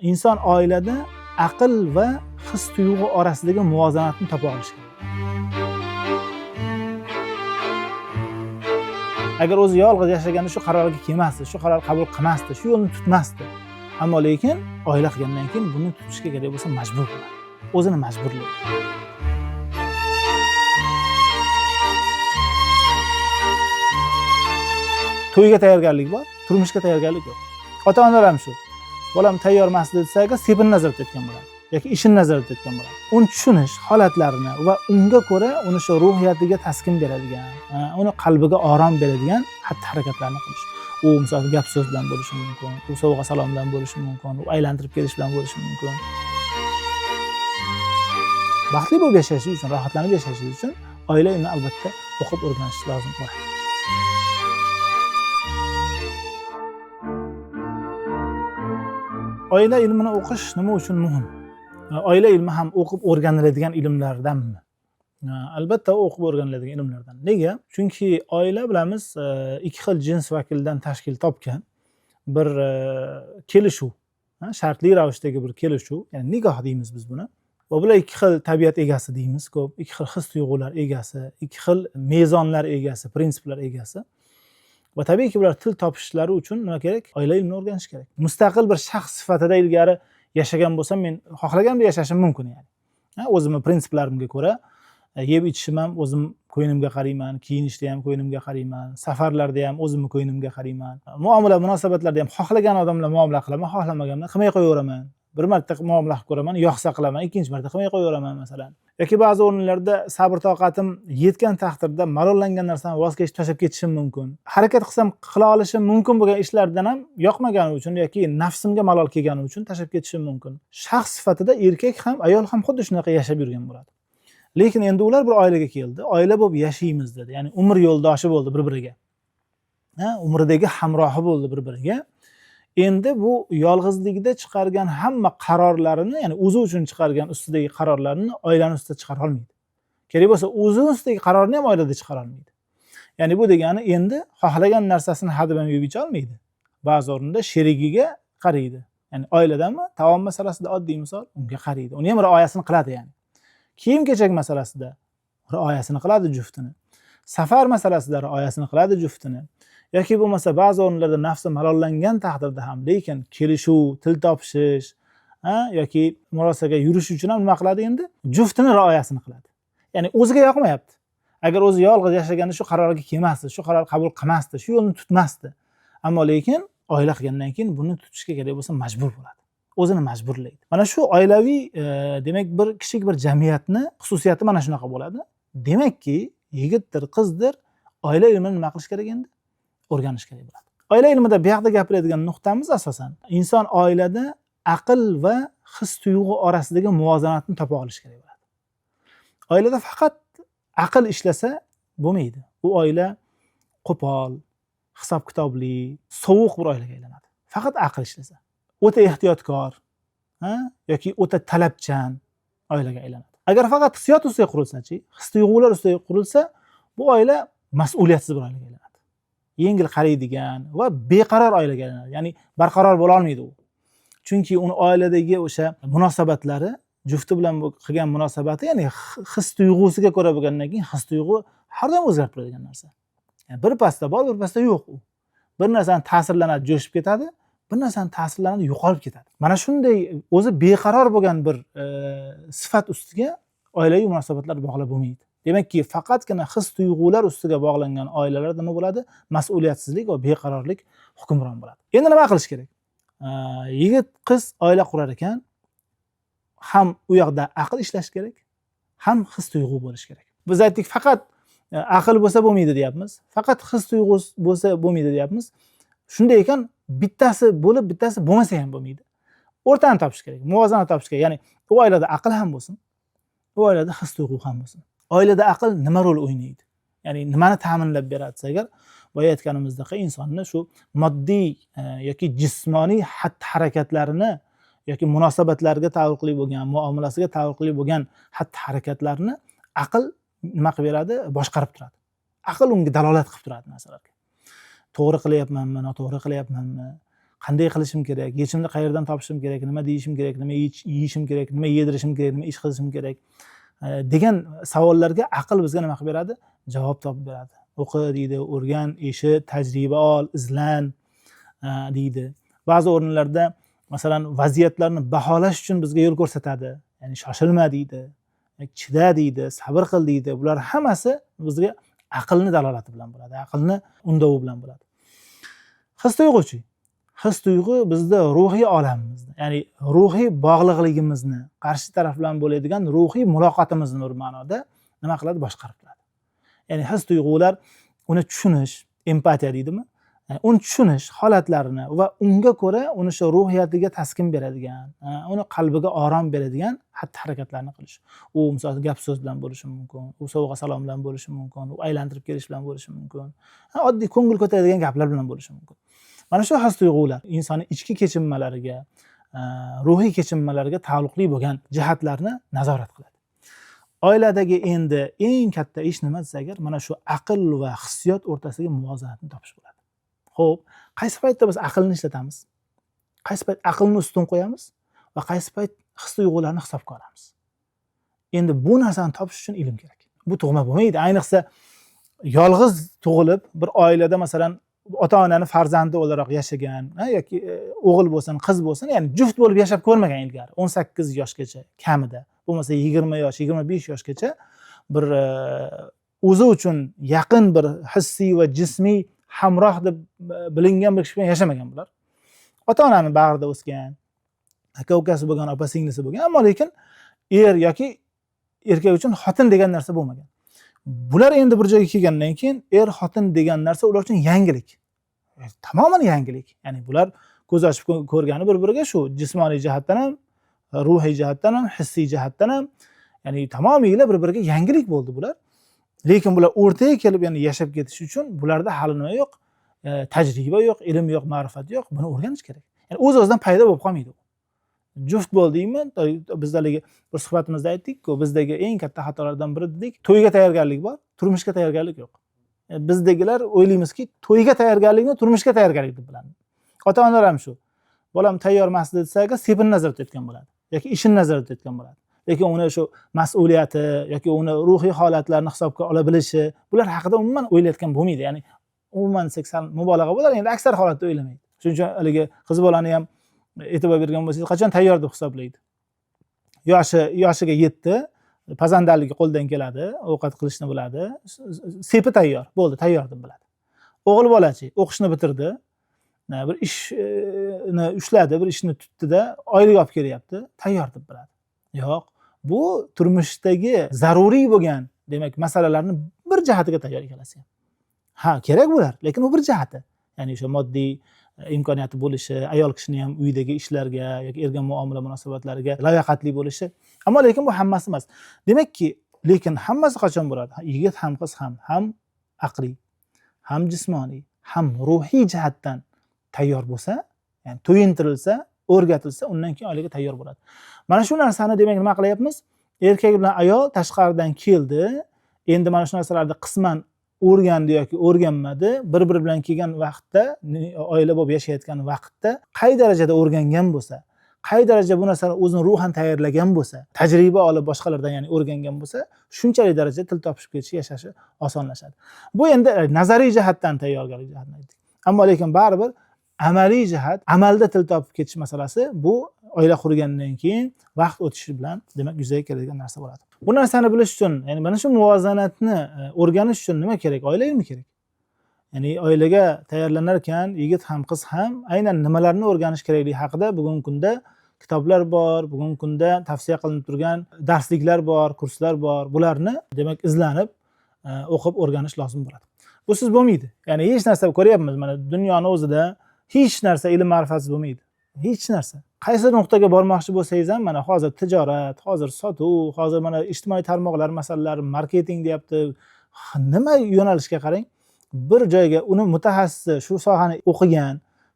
inson oilada aql va his tuyg'u orasidagi muvozanatni topa olishi kerak. Agar o'zi yolg'iz yashaganda shu qarorga kelmasdi, shu qaror qabul qilmasdi, shu yo'lni tutmasdi. Ammo lekin oila qilgandan keyin buni tutishga kerak bo'lsa majbur bo'ladi. O'zini majburlaydi. To'yga tayyorgarlik bor, turmushga tayyorgarlik yo'q. Ota-onalar ham shu. Bolam tayyor emas desa, sepini nazorat etgan bo'ladi yoki ishini nazorat etgan bo'ladi. Uni tushunish holatlarini va unga ko'ra uni shu ruhiyatiga taskin beradigan, uni qalbiga orom beradigan xatti-harakatlarni qilish. U misol gap so'z bilan bo'lishi mumkin, u sovg'a salom bilan bo'lishi mumkin, u aylantirib kelish bilan bo'lishi mumkin. Baxtli bo'lib yashash uchun, rohatlanib yashash uchun oila uni albatta o'qib o'rganish lozim bo'ladi. Oila ilmini o'qish nima uchun muhim? Oila ilmi ham o'qib o'rganiladigan ilmlardanmi? Albatta o'qib o'rganiladigan ilmlardan. Nega? Chunki oila bilamiz, ikki xil jins vakilidan tashkil topgan bir kelishuv, shartli ravishdagi bir kelishuv, ya'ni nikoh deymiz biz buni. Va bular ikki xil tabiat egasi deymiz, ko'p, ikki xil his tuyg'ular egasi, ikki xil mezonlar egasi, prinsiplar egasi. Va tabiiyki ular til topishlari uchun nima kerak? Oila ilmini o'rganish kerak. Mustaqil bir shaxs sifatida ilgari yashagan bo'lsam, men xohlaganda yashashim mumkin yani. O'zimning prinsiplarimga ko'ra yeb ichishim ham o'zim ko'ynimga qarayman, kiyinishda ham ko'ynimga qarayman, safarlarda ham o'zimning ko'ynimga qarayman. Muomala, munosabatlarda ham xohlagan odamlar muomala qilaman, xohlamaganlar qilmay qo'yaveraman. Bir marta muomala qilib ko'raman, yoqsa qilaman, ikkinchi marta qilmay qo'yaveraman masalan. Yoki ba'zi o'rinlarda sabr toqatim yetgan taqdirda malollangan narsani voz kechib tashlab ketishim mumkin. Harakat qilsam qila olishim mumkin bo'lgan ishlardan ham yoqmagani uchun yoki nafsimga malol kelgani uchun tashlab ketishim mumkin. Shaxs sifatida erkak ham, ayol ham xuddi shunaqa yashab yurgan bo'ladi. Lekin endi ular bir oilaga keldi. Oila bo'lib yashaymiz dedi. Ya'ni umr yo'ldoshi bo'ldi bir-biriga. Umridagi hamrohi bo'ldi bir-biriga. Endi bu yolg'izligida chiqargan hamma qarorlarini, ya'ni o'zi uchun chiqargan ustidagi qarorlarini oilaning ustida chiqara olmaydi. Kerak bo'lsa, o'zi ustidagi qarorni ham oilada chiqara olmaydi. Ya'ni bu degani endi xohlagan narsasini haddan yeb icha olmaydi. Ba'zi o'rinda sherigiga qaraydi. Ya'ni oiladanmi, taom masalasida oddiy misol, unga qaraydi. Uni ham rioyasini qiladi ya'ni. Kiyim-kechak masalasida rioyasini qiladi juftini. Safar masalasida rioyasini qiladi juftini. Yoki bo'lmasa ba'zi o'rinlarda nafsi malollangan taqdirda ham, lekin kelishuv, til topishish, yoki murosaga yurish uchun ham nima qiladi endi? Juftini rioyasini qiladi. Ya'ni o'ziga yoqmayapti. Agar o'zi yolg'iz yashaganda shu qarorga kelmasdi, shu qaror qabul qilmasdi, shu yo'lni tutmasdi. Ammo lekin oila qilgandan keyin buni tutishga kerak bo'lsa majbur bo'ladi. O'zini majburlaydi. Mana shu oilaviy, demak bir kichik bir jamiyatni xususiyati mana shunaqa bo'ladi. Demakki, yigitdir, qizdir, oila ilmini nima qilish kerak endi? O'rganish kerak bo'ladi. Oila ilmida bu yoqda gapiradigan nuqtamiz asosan inson oilada aql va his tuyg'u orasidagi muvozanatni topa olish kerak bo'ladi. Oilada faqat aql ishlasa bo'lmaydi. U oila qo'pol, hisob-kitobli, sovuq bir oilaga aylanadi. Faqat aql ishlasa. O'ta ehtiyotkor, yoki o'ta talabchan oilaga aylanadi. Agar faqat hissiyot ustiga qurilsa-chi, his tuyg'ular ustiga qurilsa, bu oila mas'uliyatsiz bir oilaga aylanadi. Yengil qaraydigan va beqaror oilaga aylanadi. Ya'ni barqaror bo'la olmaydi u. Chunki uni oiladagi o'sha munosabatlari, jufti bilan qilgan munosabati, ya'ni his tuyg'usiga ko'ra bo'lgandan keyin his tuyg'u har doim o'zgarib turadigan narsa. Ya'ni bir pasda bor, bir pasda yo'q u. Bir narsani ta'sirlanadi, jo'shib ketadi, bir narsani ta'sirlanadi, yo'qolib ketadi. Mana shunday o'zi beqaror bo'lgan bir sifat ustiga oilaviy munosabatlar bog'lab bo'lmaydi. Demakki, faqatgina his tuyg'ular ustiga bog'langan oilalarda nima bo'ladi? Mas'uliyatsizlik va beqarorlik hukmron bo'ladi. Endi nima qilish kerak? Yigit, qiz oila qurar ekan, ham u yoqda aql ishlash kerak, ham his tuyg'u bo'lish kerak. Biz aytdik, faqat aql bo'lsa bo'lmaydi deyapmiz. Faqat his tuyg'u bo'lsa bo'lmaydi deyapmiz. Shunday ekan, bittasi bo'lib, bittasi bo'lmasa ham bo'lmaydi. O'rtani topish kerak, muvozanat topish kerak. Ya'ni u oilada aql ham bo'lsin, u oilada his tuyg'u ham bo'lsin. Oilada aql nima rol o'ynaydi? Ya'ni nimani ta'minlab beradi agar boya aytganimizdek insonni shu moddiy yoki jismoniy xatti-harakatlarini yoki munosabatlarga taalluqli bo'lgan, muomalasiga taalluqli bo'lgan xatti-harakatlarni aql nima qilib beradi? Boshqarib turadi. Aql unga dalolat qilib turadi narsalarga. To'g'ri qilyapmanmi, noto'g'ri qilyapmanmi? qanday qilishim kerak, yechimni qayerdan topishim kerak, nima deyishim kerak, nima yeyishim kerak, nima yedirishim kerak, nima ish qilishim kerak degan savollarga aql bizga nima qilib beradi? Javob topib beradi. O'qi deydi, o'rgan, eshit, tajriba ol, izlan deydi. Ba'zi o'rinlarda masalan vaziyatlarni baholash uchun bizga yo'l ko'rsatadi. Ya'ni shoshilma deydi, chida deydi, sabr qil deydi. Bular hammasi bizga aqlni dalolati bilan bo'ladi, aqlni undovi bilan bo'ladi. His-tuyg'uchi. His-tuyg'u bizda ruhiy olamimizni, ya'ni ruhiy bog'liqligimizni, qarshi taraf bilan bo'ladigan ruhiy muloqotimizni bir ma'noda nima qiladi? Boshqarib turadi. Ya'ni his-tuyg'ular uni tushunish, empatiya deydimi? Yani uni tushunish holatlarini va unga ko'ra uni shu ruhiyatiga taskin beradigan, uni qalbiga orom beradigan xatti-harakatlarni qilish. U masalan gap so'z bilan bo'lishi mumkin, u sovg'a salom bilan bo'lishi mumkin, u aylantirib kelish bilan bo'lishi mumkin. Oddiy ko'ngil ko'taradigan gaplar bilan bo'lishi mumkin. Mana shu his-tuyg'ular insonning ichki kechinmalariga, ruhiy kechinmalariga taalluqli bo'lgan jihatlarni nazorat qiladi. Oiladagi endi eng katta ish nima desa agar, mana shu aql va hissiyot o'rtasidagi muvozanatni topish bo'ladi. Xo'p, qaysi paytda biz aqlni ishlatamiz? Qaysi payt aqlni ustun qo'yamiz va qaysi payt his-tuyg'ularni hisobga olamiz? Endi bu narsani topish uchun ilm kerak. Bu tug'ma bo'lmaydi. Ayniqsa yolg'iz tug'ilib bir oilada masalan ota-onani farzandi o'laroq yashagan yoki o'g'il bo'lsin, qiz bo'lsin, ya'ni juft bo'lib yashab ko'rmagan ilgari 18 yoshgacha kamida, bo'lmasa 20 yosh, 25 yoshgacha bir o'zi uchun yaqin bir hissiy va jismiy hamroh deb bilingan bir kishi bilan yashamagan bular. Ota-onani bag'rida o'sgan, aka-ukasi bo'lgan, opa-singlisi bo'lgan, ammo lekin er yoki erkak uchun xotin degan narsa bo'lmagan. Bular endi bir joyga kelgandan keyin er-xotin degan narsa ular uchun yangilik. Tamoman yangilik. Ya'ni bular ko'z ochib ko'rgani bir-biriga shu jismoniy jihatdan ham, ruhiy jihatdan ham, hissiy jihatdan ham, ya'ni tamomiyla bir-biriga yangilik bo'ldi bular. Lekin bular o'rtaga kelib yana yashab ketish uchun bularda hali nima yo'q? Tajriba yo'q, ilm yo'q, ma'rifat yo'q. Buni o'rganish kerak. Ya'ni o'z-o'zidan paydo bo'lib qolmaydi bu. Juft bo'ldingmi? Bizdagi bir suhbatimizda aytdik-ku, bizdagi eng katta xatolardan biri dedik, to'yga tayyorgarlik bor, turmushga tayyorgarlik yo'q. Bizdagilar o'ylaymizki, to'yga tayyorgarlikni turmushga tayyorgarlik deb biladi. Ota-onalar ham shu. Bolam tayyor emas desaga sepini nazorat etgan bo'ladi yoki ishini nazorat etgan bo'ladi. Lekin uni shu mas'uliyati yoki uni ruhiy holatlarini hisobga ola bilishi, bular haqida umuman o'ylayotgan bo'lmaydi. Ya'ni umuman sal mubolag'a bo'lar, endi aksar holatda o'ylamaydi. Shuning uchun haligi qiz bolani ham e'tibor bergan bo'lsangiz, qachon tayyor deb hisoblaydi. Yoshiga yetdi, pazandaligi qo'ldan keladi, ovqat qilishni biladi, sepi tayyor, bo'ldi, tayyor deb biladi. O'g'il bolachi, o'qishni bitirdi, bir ishni ushladi, bir ishni tutdi-da, oylik olib kelyapti, tayyor deb biladi. Yo'q, bu turmushdagi zaruriy bo'lgan, demak, masalalarni bir jihatiga tayyor ekalasi. Ha, kerak bo'lar, lekin u bir jihati. Ya'ni o'sha moddiy imkoniyati bo'lishi, ayol kishining ham uydagi ishlarga yoki erga muomala munosabatlariga layoqatli bo'lishi. Ammo lekin bu hammasi emas. Demakki, lekin hammasi qachon bo'ladi? Yigit ham qiz ham aqliy, ham jismoniy, ham ruhiy jihatdan tayyor bo'lsa, ya'ni to'yintirilsa, o'rgatilsa, undan keyin oilaga tayyor bo'ladi. Mana shu narsani demak nima qilyapmiz? Erkak bilan ayol tashqaridan keldi, endi mana shu narsalarni qisman o'rgandi yoki o'rganmadi, bir-biri bilan kelgan vaqtda, oila bo'lib yashayotgan vaqtda qay darajada o'rgangan bo'lsa, qay darajada bu narsani o'zini ruhan tayyorlagan bo'lsa, tajriba olib boshqalardan ya'ni o'rgangan bo'lsa, shunchalik darajada til topishib ketishi, yashashi osonlashadi. Bu endi nazariy jihatdan tayyorgarlik jihatdan aytdik. Ammo lekin baribir amaliy jihat, amalda til topib ketish masalasi bu oila qurgandan keyin vaqt o'tishi bilan demak yuzaga keladigan narsa bo'ladi. Bu narsani bilish uchun, ya'ni mana shu muvozanatni o'rganish uchun nima kerak? Oila ilmi kerak. Ya'ni oilaga tayyorlanar ekan yigit ham qiz ham aynan nimalarni o'rganish kerakligi haqida bugungi kunda kitoblar bor, bugungi kunda tavsiya qilinib turgan darsliklar bor, kurslar bor. Bularni demak izlanib, o'qib o'rganish lozim bo'ladi. Busiz bo'lmaydi. Ya'ni hech narsa ko'ryapmiz, mana dunyoning o'zida hech narsa ilm ma'rifatsiz bo'lmaydi. Hech narsa. Qaysi nuqtaga bormoqchi bo'lsangiz ham, mana hozir tijorat, hozir sotuv, hozir mana ijtimoiy tarmoqlar masalalari, marketing deyapti. Nima yo'nalishga qarang, bir joyga uni mutaxassisi, shu sohani o'qigan,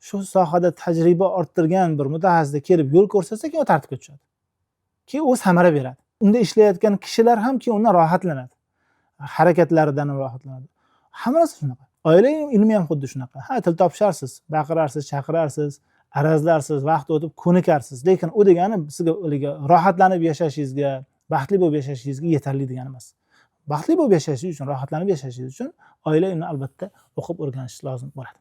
shu sohada tajriba orttirgan bir mutaxassisga kelib yo'l ko'rsatsa, keyin u tartibga tushadi. Keyin u samara beradi. Unda ishlayotgan kishilar ham keyin undan rohatlanadi. Harakatlaridan rohatlanadi. Hamma narsa shunaqa. Oila ilmi ham xuddi shunaqa. Ha, til topisharsiz, baqirarsiz, chaqirarsiz, arazlarsiz, vaqt o'tib ko'nikarsiz. Lekin u degani sizga rohatlanib yashashingizga, baxtli bo'lib yashashingizga yetarli degani emas. Baxtli bo'lib yashashingiz uchun, rohatlanib yashashingiz uchun oila ilmini albatta o'qib o'rganishingiz lozim bo'ladi.